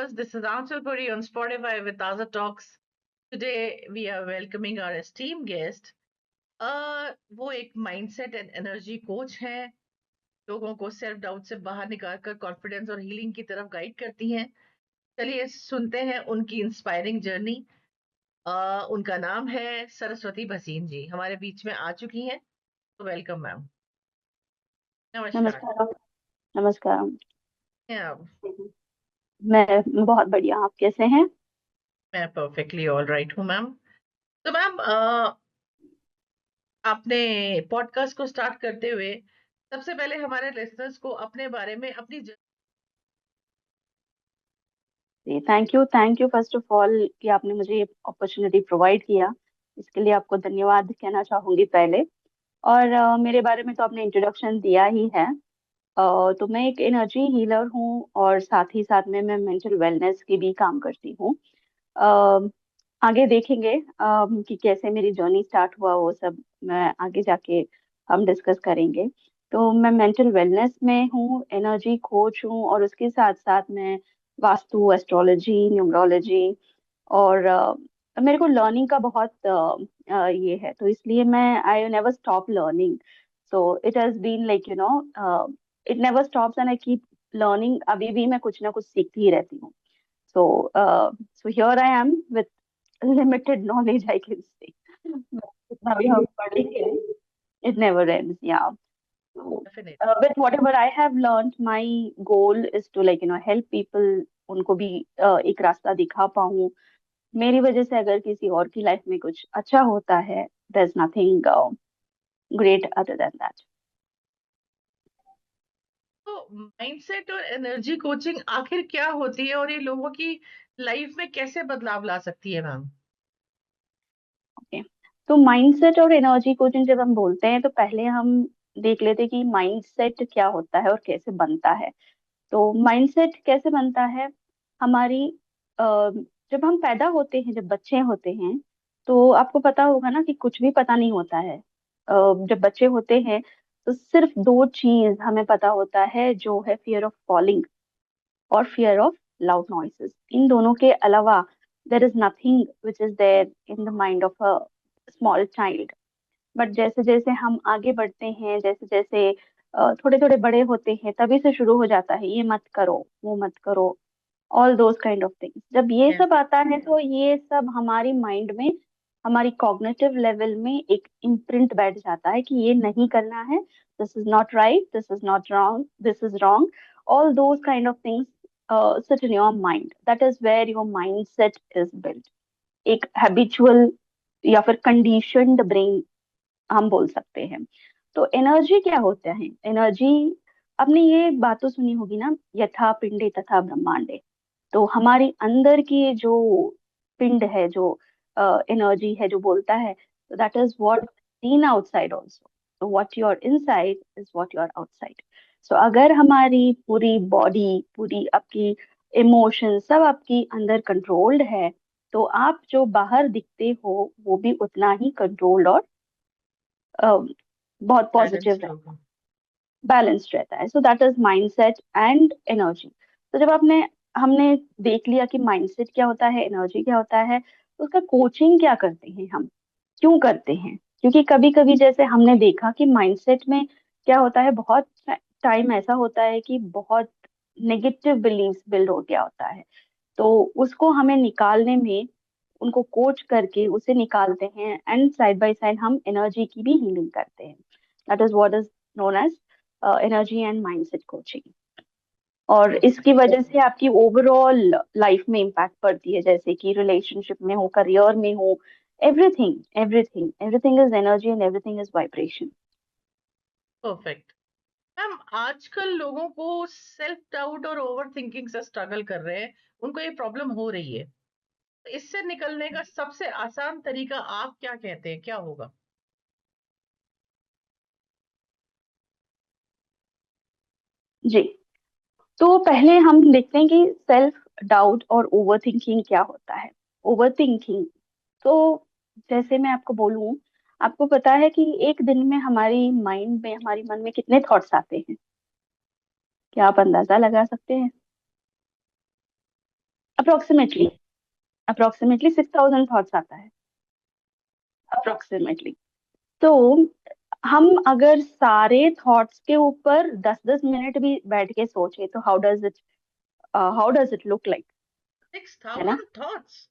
viewers. This is Anshul Puri on Spotify with Taza Talks. Today we are welcoming our esteemed guest. वो एक mindset and energy coach हैं, लोगों को self doubt से बाहर निकालकर कॉन्फिडेंस और हीलिंग की तरफ गाइड करती हैं। चलिए सुनते हैं उनकी इंस्पायरिंग जर्नी। उनका नाम है सरस्वती भसीन जी, हमारे बीच में आ चुकी हैं। तो वेलकम मैम। नमस्कार। नमस्कार। नमस्कार। हैं आप? मैं बहुत बढ़िया। आप कैसे हैं? मैं परफेक्टली ऑल राइट हूँ मैम। तो मैम, आपने पॉडकास्ट को स्टार्ट करते हुए सबसे पहले हमारे लिसनर्स को अपने बारे में अपनी जी, thank you first of all कि आपने मुझे ये अपॉर्चुनिटी प्रोवाइड किया। इसके लिए आपको धन्यवाद कहना चाहूंगी पहले। और मेरे बारे में तो आपने इंट्रोडक्शन दिया ही है। तो मैं एक एनर्जी हीलर हूँ और साथ ही साथ में मैं मेंटल वेलनेस की भी काम करती हूँ। अ, आगे देखेंगे कि कैसे मेरी जर्नी स्टार्ट हुआ, वो सब मैं आगे जाके हम डिस्कस करेंगे। तो मैं मेंटल वेलनेस में हूँ, एनर्जी कोच हूँ, और उसके साथ साथ मैं वास्तु, एस्ट्रोलॉजी, न्यूमरोलॉजी और मेरे को लर्निंग का बहुत ये है, तो इसलिए मैं I never stop learning. So it has been like it never stops and I keep learning. अभी भी मैं कुछ ना कुछ सीखती ही रहती हूँ। So here I am with limited knowledge, I can say. जितना भी हम पढ़ेंगे, it never ends. Yeah. So, definite. with whatever I have learned, my goal is to help people. उनको भी एक रास्ता दिखा पाऊँ। मेरी वजह से अगर किसी और की लाइफ में कुछ अच्छा होता है, there's nothing great other than that. तो माइंडसेट और एनर्जी कोचिंग आखिर क्या होती है और ये लोगों की लाइफ में कैसे बदलाव ला सकती है मैम? Okay. तो माइंडसेट और एनर्जी कोचिंग जब हम बोलते हैं तो पहले हम देख लेते हैं कि माइंडसेट क्या होता है और कैसे बनता है। तो माइंडसेट कैसे बनता है? हमारी जब हम पैदा होते हैं, जब बच्चे होते हैं, तो आपको पता होगा ना कि कुछ भी पता नहीं होता है। जब बच्चे होते हैं तो सिर्फ दो चीज हमें पता होता है, जो है फियर ऑफ फॉलिंग और फियर ऑफ लाउड नॉइसेस। इन दोनों के अलावा there is nothing which is there in the mind of a small child. But जैसे जैसे हम आगे बढ़ते हैं, जैसे जैसे थोड़े थोड़े बड़े होते हैं, तभी से शुरू हो जाता है, ये मत करो, वो मत करो, all those kind of things. जब ये Yes. सब आता है तो ये सब हमारी माइंड में, हमारी कॉग्निटिव लेवल में एक इम्प्रिंट बैठ जाता है कि ये नहीं करना है, this is not right, this is not wrong, this is wrong. All those kind of things sit in your mind. That is where your mind set is built. एक हैबिचुअल या फिर कंडीशनड ब्रेन हम बोल सकते हैं। तो energy क्या होता है? एनर्जी, आपने ये बात तो सुनी होगी ना, यथा पिंडे तथा ब्रह्मांडे। तो हमारी अंदर की जो पिंड है, जो एनर्जी है, जो बोलता है, तो that is what seen outside also. तो what you are inside is what you are outside. So अगर हमारी पूरी बॉडी, पूरी आपकी इमोशन सब आपकी अंदर कंट्रोल्ड है, तो आप जो बाहर दिखते हो वो भी उतना ही कंट्रोल्ड और बहुत पॉजिटिव बैलेंस्ड रहता होगा। है, बैलेंस्ड रहता है। सो that is mindset and energy. तो जब आपने हमने देख लिया कि माइंडसेट क्या होता है, एनर्जी क्या होता है, तो उसका कोचिंग क्या करते हैं हम, क्यों करते हैं? क्योंकि कभी कभी जैसे हमने देखा कि माइंडसेट में क्या होता है, बहुत टाइम ऐसा होता है कि बहुत नेगेटिव बिलीव्स बिल्ड हो गया होता है। तो उसको हमें निकालने में, उनको कोच करके उसे निकालते हैं, एंड साइड बाय साइड हम एनर्जी की भी हीलिंग करते हैं। That is what is known as energy and mindset coaching. और इसकी परफेक्ट। वजह से आपकी ओवरऑल लाइफ में इम्पैक्ट पड़ती है, जैसे कि रिलेशनशिप में हो, करियर में हो, everything everything everything is energy and everything is vibration. Perfect. Ma'am, आजकल लोगों को सेल्फ डाउट और ओवर थिंकिंग से स्ट्रगल कर रहे हैं, उनको ये प्रॉब्लम हो रही है। तो इससे निकलने का सबसे आसान तरीका आप क्या कहते हैं, क्या होगा? जी। तो पहले हम देखते हैं कि सेल्फ डाउट और ओवर थिंकिंग क्या होता है। ओवर थिंकिंग, तो जैसे मैं आपको बोलूं, आपको पता है कि एक दिन में हमारी माइंड में, हमारी मन में कितने थॉट्स आते हैं? क्या आप अंदाजा लगा सकते हैं? अप्रोक्सीमेटली अप्रोक्सीमेटली 6,000 थॉट्स आता है, अप्रोक्सीमेटली। तो हम अगर सारे थॉट्स के ऊपर 10-10 मिनट भी बैठ के सोचे तो how does it look like, six है ना? थाउजेंड थॉट्स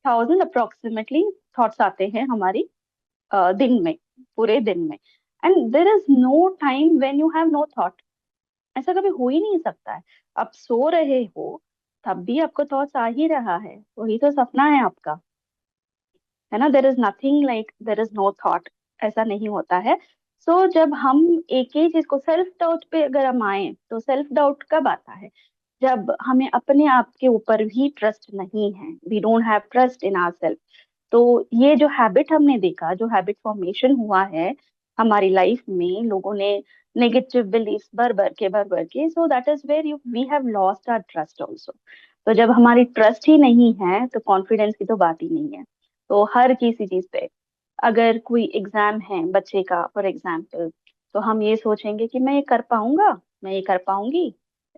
1000 अप्रोक्सीमेटली थॉट्स आते हैं हमारी दिन में, पूरे दिन में। And there is no time when you have no thought. ऐसा कभी हो ही नहीं सकता है। आप सो रहे हो तब भी आपको थॉट्स आ ही रहा है, वही तो सपना है आपका, है ना? There is nothing like there is no thought, ऐसा नहीं होता है। जब हम एक ही चीज को, सेल्फ डाउट पे अगर हम आए, तो सेल्फ डाउट कब आता है? जब हमें अपने आप के ऊपर भी ट्रस्ट नहीं है, we don't have trust in our self. तो ये जो हैबिट हमने देखा, जो हैबिट फॉर्मेशन हुआ है हमारी लाइफ में, लोगों ने नेगेटिव बिलीफ्स भर भर के, so that is where you we have lost our trust also. तो जब हमारी ट्रस्ट ही नहीं है तो कॉन्फिडेंस की तो बात ही नहीं है। तो हर किसी चीज पे, अगर कोई एग्जाम है बच्चे का फॉर एग्जाम्पल, तो हम ये सोचेंगे कि मैं ये कर पाऊंगा, मैं ये कर पाऊंगी,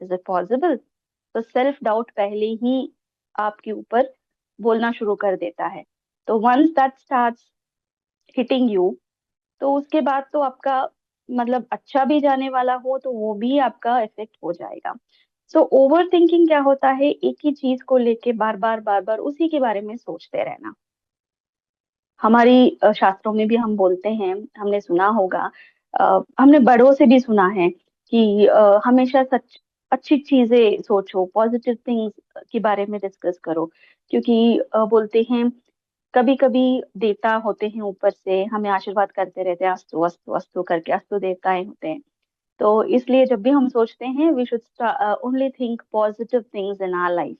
इज इट पॉसिबल? तो सेल्फ डाउट पहले ही आपके ऊपर बोलना शुरू कर देता है। तो once that starts hitting you, तो उसके बाद तो आपका, मतलब अच्छा भी जाने वाला हो तो वो भी आपका इफेक्ट हो जाएगा। ओवर थिंकिंग क्या होता है? एक ही चीज को लेके बार बार उसी के बारे में सोचते रहना। हमारी शास्त्रों में भी हम बोलते हैं, हमने सुना होगा, हमने बड़ों से भी सुना है कि हमेशा सच अच्छी चीजें सोचो, पॉजिटिव थिंग्स के बारे में डिस्कस करो। क्योंकि बोलते हैं कभी कभी देवता होते हैं ऊपर से हमें आशीर्वाद करते रहते हैं, अस्तु अस्तु अस्तु करके, अस्तु देवताएं होते हैं। तो इसलिए जब भी हम सोचते हैं, we should only think positive things in our life.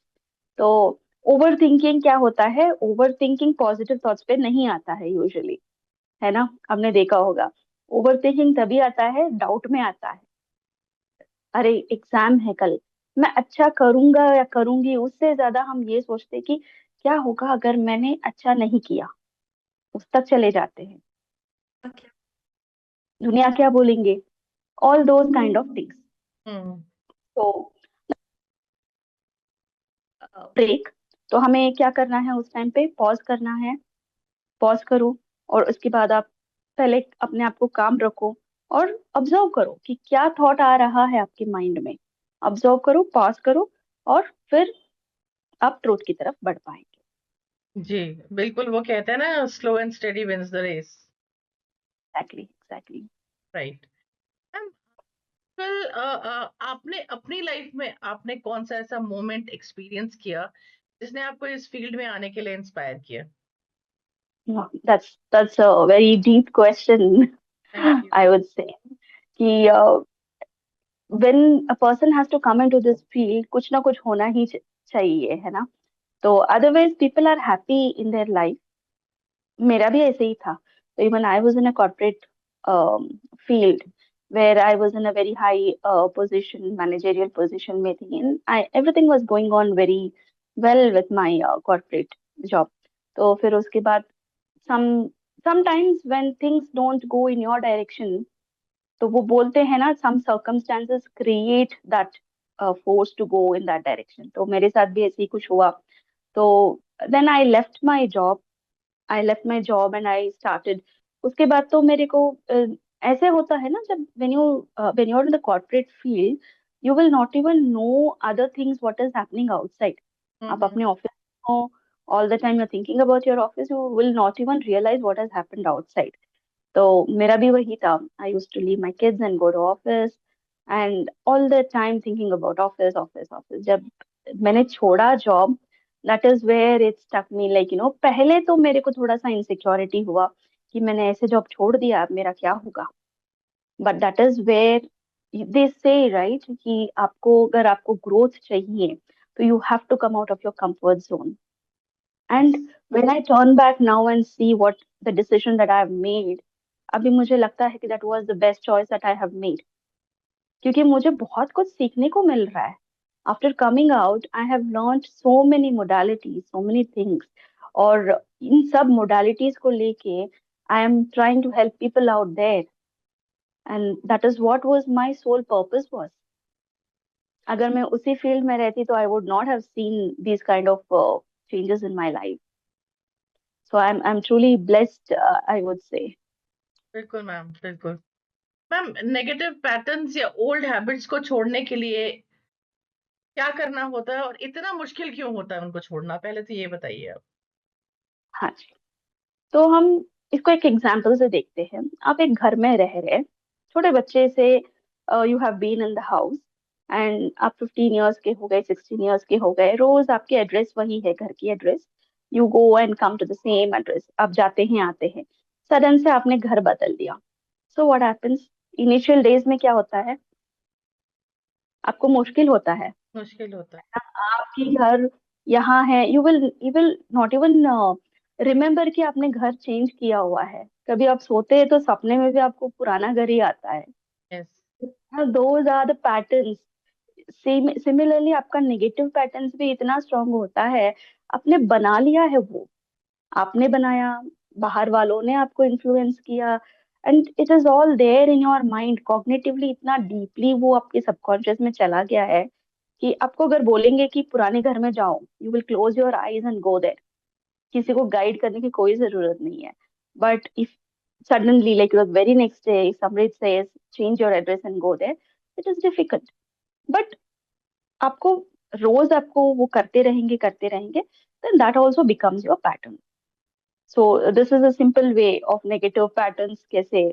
तो ओवर थिंकिंग क्या होता है? ओवर थिंकिंग पॉजिटिव थॉट्स पे नहीं आता है यूजुअली, है ना? आपने देखा होगा, ओवर थिंकिंग तभी आता है, डाउट में आता है। अरे एग्जाम है कल, मैं अच्छा करूंगा या करूंगी, उससे ज्यादा हम ये सोचते कि क्या होगा अगर मैंने अच्छा नहीं किया, उस तक चले जाते हैं। दुनिया क्या बोलेंगे, all those kind of things. Hmm तो ब्रेक, तो हमें क्या करना है उस टाइम पे? पॉज करना है। पॉज करो, और उसके बाद आप पहले अपने आप को काम रखो और ऑब्जर्व करो कि क्या थॉट आ रहा है आपके माइंड में। ऑब्जर्व करो, पॉज करो, और फिर आप ट्रूथ की तरफ बढ़ पाएंगे। जी, बिल्कुल। वो कहते हैं ना, slow and steady wins the race. Exactly exactly. Right. Ma'am, कल आपने अपनी लाइफ में आपने कौन सा ऐसा मोमेंट एक्सपीरियंस किया जिसने आपको इस फील्ड में आने के लिए इंस्पायर किया? That's a very deep question. Thank you. I would से कि when a person has to come into this field, कुछ ना कुछ होना ही चाहिए, है ना? तो otherwise people are happy in their life. मेरा भी ऐसे ही था। तो even I was in a corporate field where I was in a very high position, managerial position में थी, and I everything was going on very well with my corporate job. तो फिर उसके बाद सम sometimes when things don't go in your direction, तो वो बोलते हैं ना, some circumstances create that force to go in that direction। तो मेरे साथ भी ऐसे ही कुछ हुआ। तो then I left my job and I started। उसके बाद तो मेरे को ऐसे होता है ना, जब when you're in the corporate field, you will not even know other things what is happening outside। आप हम्म अपने ऑफिस हो, all the time you're thinking about your office, you will not even realize what has happened outside। तो मेरा भी वही था। I use to leave my kids and go to office, and all the time thinking about office office office. जब मैंने छोड़ा job, that is where it stuck me, like पहले तो मेरे को थोड़ा सा इनसिक्योरिटी हुआ कि मैंने ऐसे जॉब छोड़ दिया, अब मेरा क्या होगा। But that is where they say right कि आपको, अगर आपको ग्रोथ चाहिए तो you have to come out of your comfort zone. And when I turn back now and see what the decision that I have made, अभी मुझे लगता है कि that was the best choice that I have made. क्योंकि मुझे बहुत कुछ सीखने को मिल रहा है। After coming out I have learned so many modalities, so many things. और इन सब मोडालिटीज को लेके I am trying to help people out there, and that is what was my sole purpose was. अगर मैं उसी फील्ड में रहती तो I would not have seen this kind of changes in my life. So I am truly blessed, I would say. बिल्कुल ma'am, बिल्कुल. Ma'am, negative patterns या old habits को छोड़ने के लिए क्या करना होता है, और इतना मुश्किल क्यों होता है उनको छोड़ना? पहले तो ये बताइए आप. हाँ जी. तो हम इसको एक एग्जाम्पल से देखते हैं. आप एक घर में रह रहे, छोटे बच्चे से, you have been in the house and आप 15 ईयर्स के हो गए, 16 ईयर्स के हो गए, रोज आपकी एड्रेस वही है, घर की address. You go and come to the same address, आप जाते हैं आते हैं. सडन से आपने घर बदल दिया. So what happens? Initial days में क्या होता है? आपको मुश्किल होता है. मुश्किल होता है. आपकी घर यहाँ है, you will not even remember कि आपने घर चेंज किया हुआ है. कभी आप सोते हैं तो सपने में भी आपको पुराना घर ही आता है. Yes. Those are the patterns. Similarly आपका नेगेटिव पैटर्न्स भी इतना स्ट्रांग होता है. आपने बना लिया है वो, आपने बनाया, बाहर वालों ने आपको इन्फ्लुएंस किया, and it is all there in your mind. Cognitively इतना डीपली वो आपके सबकॉन्शियस में चला गया है कि आपको अगर बोलेंगे कि पुराने घर में जाओ, you will close your eyes and go there. किसी को गाइड करने की कोई जरूरत नहीं है. But if suddenly, like the very next day, somebody says change your address and go there, it is difficult. But आपको रोज आपको वो करते रहेंगे, then that also becomes your pattern. So this is a simple way of negative patterns कैसे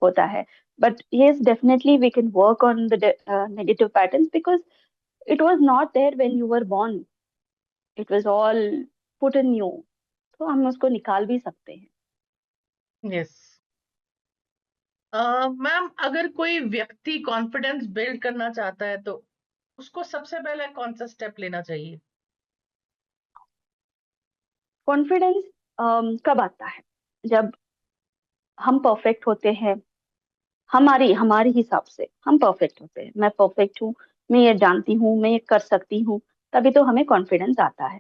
होता है. But yes, definitely we can work on the negative patterns because it was not there when you were born. It was all put in you. तो हम उसको निकाल भी सकते हैं. यस. मैम, अगर कोई व्यक्ति कॉन्फिडेंस बिल्ड करना चाहता है तो उसको सबसे पहले कौन सा स्टेप लेना चाहिए? कॉन्फिडेंस कब आता है? जब हम परफेक्ट होते हैं. हमारी हमारे हिसाब से हम परफेक्ट होते हैं. मैं परफेक्ट हूँ, मैं ये जानती हूँ, मैं ये कर सकती हूँ, तभी तो हमें कॉन्फिडेंस आता है.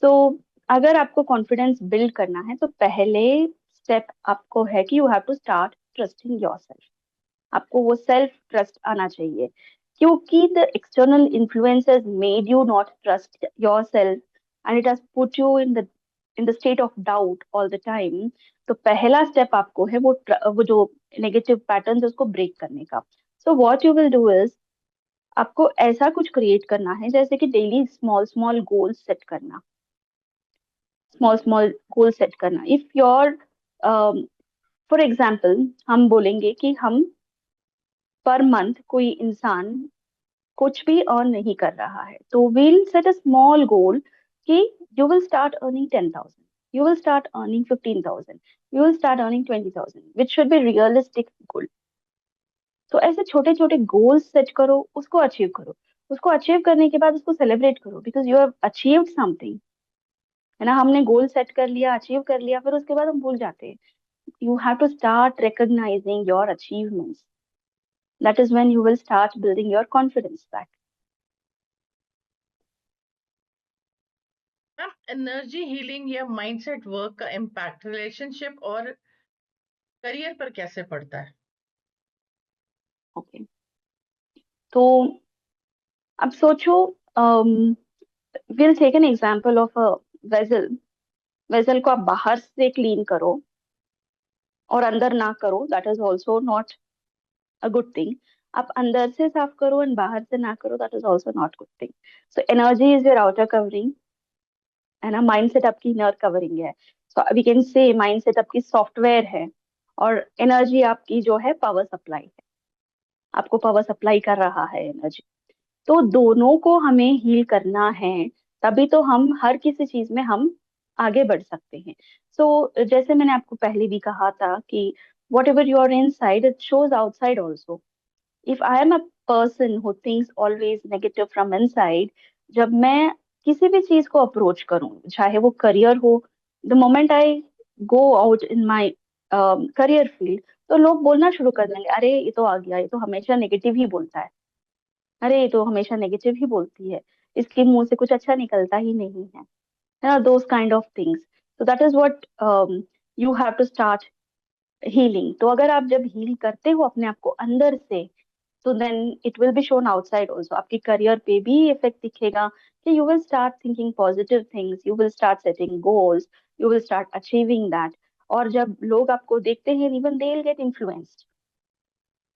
सो अगर आपको कॉन्फिडेंस बिल्ड करना है तो पहले स्टेप आपको है कि you have to start trusting yourself. आपको वो सेल्फ ट्रस्ट आना चाहिए, क्योंकि the external influences made you not trust yourself and it has put you in the state of doubt all the time. तो पहला स्टेप आपको है वो जो नेगेटिव पैटर्न है उसको ब्रेक करने का. So what you will do is, आपको ऐसा कुछ क्रिएट करना है जैसे कि daily small small goal set करना. स्मॉल स्मॉल गोल सेट करना. इफ योर फॉर एग्जाम्पल हम बोलेंगे कि हम पर मंथ कोई इंसान कुछ भी अर्न नहीं कर रहा है, तो we'll set a small goal कि you will start earning 10,000, you will start earning 15,000, you will start earning 20,000, which should be realistic goal. तो ऐसे छोटे छोटे गोल्स सेट करो, उसको अचीव करो. उसको अचीव करने के बाद उसको सेलिब्रेट करो because you have achieved something. है ना, हमने गोल सेट कर लिया, अचीव कर लिया, फिर उसके बाद हम भूल जाते हैं. You have to start recognizing your achievements. That is when you will start building your confidence back. Ma'am, energy healing या माइंडसेट वर्क का इम्पैक्ट रिलेशनशिप और करियर पर कैसे पड़ता है? Okay. तो अब सोचो, we'll take an example of a vessel. Vessel को आप बाहर से क्लीन करो और अंदर ना करो, that is also not a good thing. आप अंदर से साफ करो एंड बाहर से ना करो, that is also not good thing. So energy is your outer covering, है ना. माइंडसेट आपकी इनर कवरिंग है. So we can say mindset आपकी सॉफ्टवेयर है और एनर्जी आपकी जो है पावर सप्लाई है. आपको पावर सप्लाई कर रहा है एनर्जी. तो दोनों को हमें हील करना है, तभी तो हम हर किसी चीज में हम आगे बढ़ सकते हैं. जैसे मैंने आपको पहले भी कहा था कि whatever you are inside it shows outside also. If I am a person who thinks always negative from inside, जब मैं किसी भी चीज को अप्रोच करूं, चाहे वो करियर हो, the moment I go out in my career field, तो लोग बोलना शुरू कर देंगे, अरे ये तो आ गया, ये तो हमेशा नेगेटिव ही बोलता है, अरे ये तो हमेशा नेगेटिव ही बोलती है, इसके मुंह से कुछ अच्छा निकलता ही नहीं है. ना, दोज काइंड ऑफ थिंग्स. तो that is what you have to start healing. तो अगर आप जब हील करते हो अपने आप को अंदर से, तो then it will be shown outside also, आपके करियर पे भी इफेक्ट दिखेगा कि you will start thinking positive things, you will start setting goals, you will start achieving that. और जब लोग आपको देखते हैं, even they will get influenced.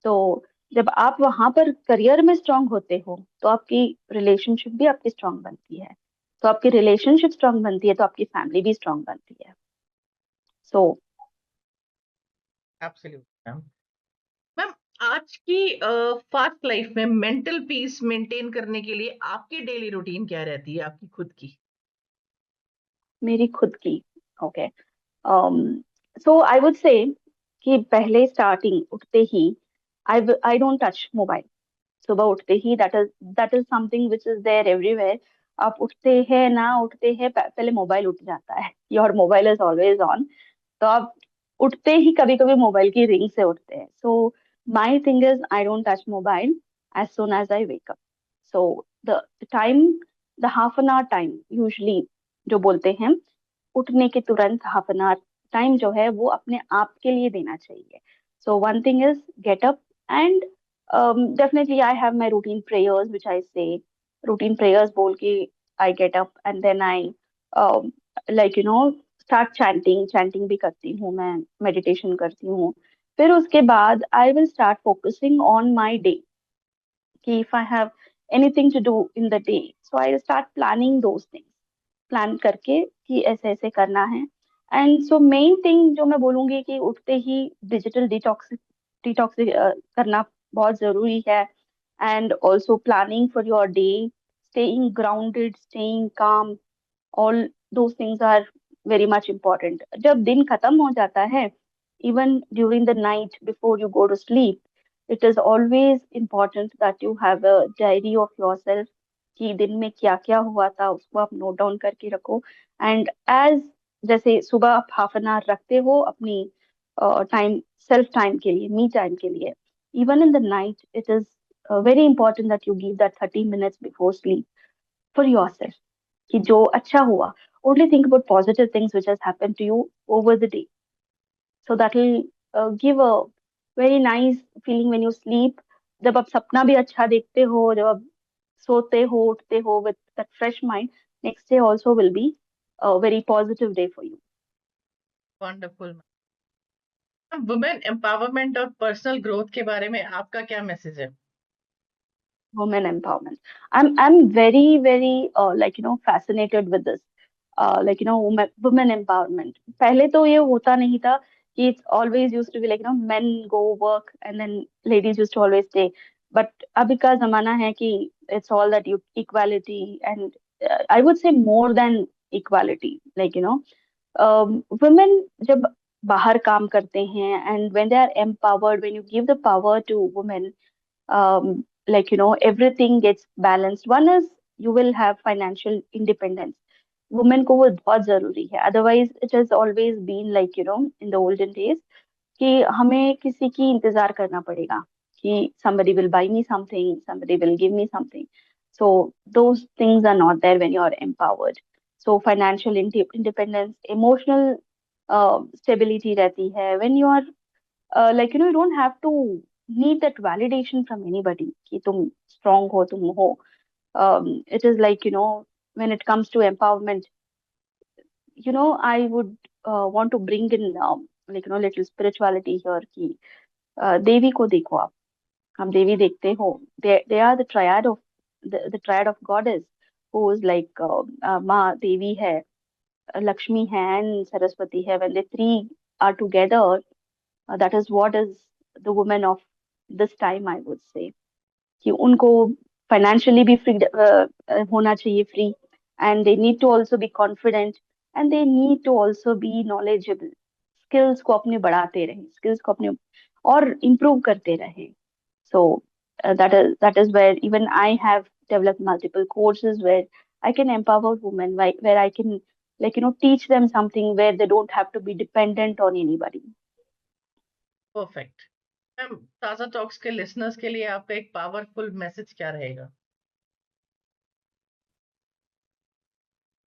तो जब आप वहां पर करियर में स्ट्रांग होते हो, तो आपकी रिलेशनशिप भी आपकी स्ट्रांग बनती है। तो आपकी रिलेशनशिप स्ट्रांग बनती है, तो आपकी फैमिली भी स्ट्रांग बनती है। So absolutely ma'am. मैम, आज की फास्ट लाइफ में मेंटल पीस मेंटेन करने के लिए आपकी डेली रूटीन क्या रहती है, आपकी खुद की? मेरी खुद की, ओके, सो आई वुड से कि पहले स्टार्टिंग उठते ही आई डोंट टच मोबाइल। सुबह उठते ही, that is something which is there everywhere. आप उठते हैं ना उठते हैं, पहले मोबाइल उठ जाता है, your mobile is always on. तो आप उठते ही कभी कभी मोबाइल की रिंग से उठते हैं। So my thing is I don't touch mobile as soon as I wake up. So the time, the half an hour time usually जो बोलते हैं, उठने के तुरंत हाफ एन आवर टाइम जो है वो अपने आप के लिए देना चाहिए। So one thing is get up and definitely I have my routine prayers which I say, routine prayers बोल के I get up and then I um, like start chanting भी करती हूँ मैं, meditation करती हूँ। फिर उसके बाद I will start focusing on my day, कि if I have anything to do in the day, so I will start planning those things, plan करके कि ऐसे ऐसे करना है। एंड सो मेन थिंग जो मैं बोलूंगी कि उठते ही डिजिटल डिटॉक्स डिटॉक्स करना बहुत जरूरी है। And also planning for your day, staying grounded, staying calm, all those things are very much important. जब दिन खत्म हो जाता है, even during the night before you go to sleep, it is always important that you have a diary of your self, कि दिन में क्या क्या हुआ था उसको आप नोट डाउन करके रखो। एंड एज जैसे सुबह आप हाफ एन आवर रखते हो अपनी टाइम, सेल्फ टाइम के लिए, मी टाइम के लिए, even in the night it is very important that you give that 30 minutes before sleep for your self, कि जो अच्छा हुआ, only think about positive things which has happened to you over the day. So that will give a very nice feeling when you sleep. जब आप सपना भी अच्छा देखते हो, जब आप सोते हो उठते हो with that fresh mind, next day also will be a very positive day for you. Wonderful ma'am. Women empowerment और पर्सनल ग्रोथ के बारे में आपका क्या मैसेज है? Women empowerment. I'm very very like fascinated with this. Like women empowerment. पहले तो ये होता नहीं था, कि it's always used to be like men go work and then ladies used to always stay. But अभी का जमाना है कि it's all that you equality, and I would say more than equality. Like women जब बाहर काम करते हैं, and when they are empowered, when you give the power to women, like everything gets balanced. One is you will have financial independence. Women को वो बहुत जरूरी है, otherwise it has always been like in the olden days, कि हमें किसी की इंतजार करना पड़ेगा, कि somebody will buy me something, somebody will give me something. So those things are not there when you are empowered. So financial independence, emotional stability रहती है when you are like you don't have to need that validation from anybody कि तुम strong हो, तुम हो। It is like when it comes to empowerment, I would want to bring in like little spirituality here, कि देवी को देखो आप, हम देवी देखते हो, they are the triad of the triad of goddess, who is like माँ देवी है, लक्ष्मी है and सरस्वती है। when the three are together, that is what is the woman of this time, I would say, कि उनको फाइनेंशियली भी free होना चाहिए, free, and they need to also be confident, and they need to also be knowledgeable, skills को अपने बढ़ाते रहे, skills को अपने और इम्प्रूव करते रहे। सो that is where even I have developed multiple courses where I can empower women, where I can like teach them something where they don't have to be dependent on anybody. Perfect. Ma'am, ताजा talks के listeners के लिए आपका एक powerful message क्या रहेगा?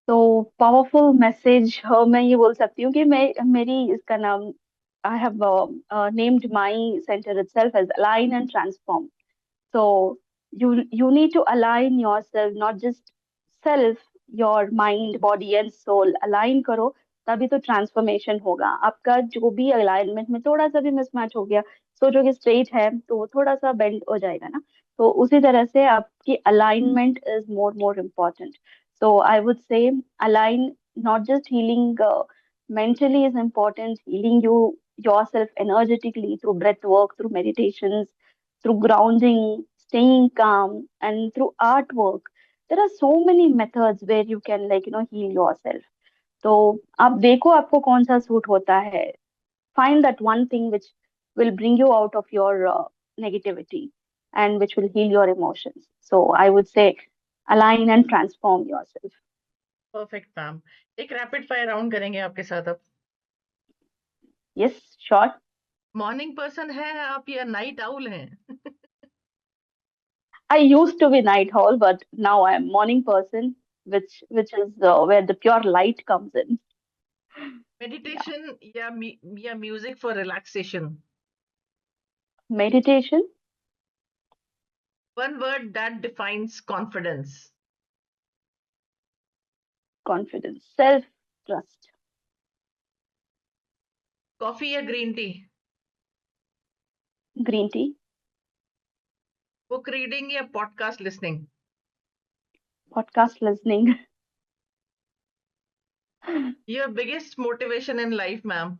तो powerful message मैं ये बोल सकती हूँ कि मैं मेरी इसका नाम, I have named my centre itself as align and transform. So you need to align yourself, not just self, your mind, body and soul align करो, तभी तो ट्रांसफॉर्मेशन होगा आपका। जो भी अलाइनमेंट में थोड़ा सा भी मिसमैच हो गया, सोचोगे स्ट्रेट है तो वो थोड़ा सा बेंड हो जाएगा ना। तो उसी तरह से आपकी alignment is more important. So I would से align, not just healing mentally is important, healing yourself energetically through breath work, through meditations, through grounding, staying calm, and through artwork. There are so many methods where you can, like, heal yourself. तो आप देखो आपको कौन सा suit होता है। Find that one thing which will bring you out of your negativity and which will heal your emotions. So I would say align and transform yourself. Perfect ma'am. एक rapid fire round करेंगे आपके साथ अब। Yes, sure. Morning person है आप या night owl हैं? I used to be night owl, but now I am morning person, which is where the pure light comes in. Yeah. Meditation या music for relaxation? Meditation, one word that defines confidence? confidence, self-trust. Coffee या green tea? Green tea, book reading या podcast listening? podcast listening. Your biggest motivation in life ma'am?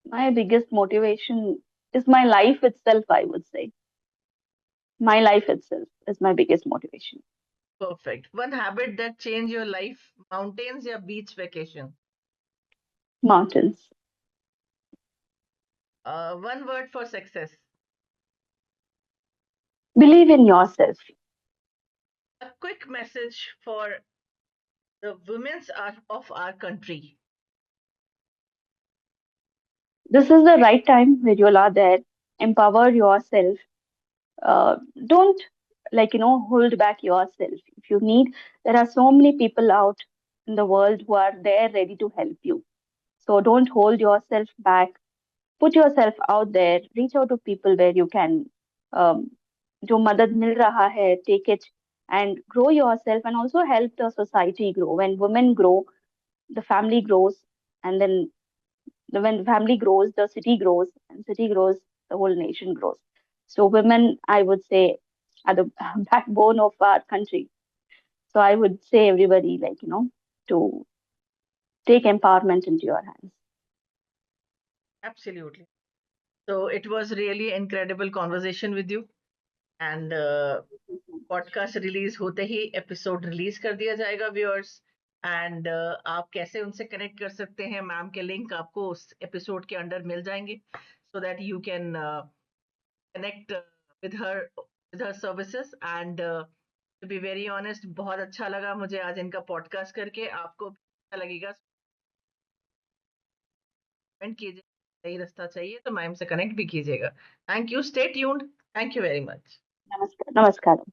My biggest motivation is my life itself, I would say. My life itself is my biggest motivation. Perfect. One habit that change your life, mountains या beach vacation? Mountains. One word for success? Believe in yourself. A quick message for the women of our country. This is the right time where you are there. Empower yourself. Don't, like, hold back yourself. If you need, there are so many people out in the world who are there ready to help you. So don't hold yourself back. Put yourself out there. Reach out to people where you can. जो मदद मिल रहा है, take it and grow yourself and also help the society grow. When women grow, the family grows, and then when family grows, the city grows, and city grows, the whole nation grows. So women, I would say, are the backbone of our country. So I would say everybody, like, to take empowerment into your hands. Absolutely. So it was really incredible conversation with you. And podcast release होते ही episode release कर दिया जाएगा viewers. And आप कैसे उनसे connect कर सकते हैं, मैम के लिंक आपको उस एपिसोड के अंडर मिल जाएंगे, so that you can connect with her services. And to be very honest, बहुत अच्छा लगा मुझे आज इनका पॉडकास्ट करके। आपको भी अच्छा लगेगा, कमेंट कीजिए, सही रास्ता चाहिए तो मैम से कनेक्ट भी कीजिएगा। Thank you, stay tuned, thank you very much. नमस्कार, नमस्कार।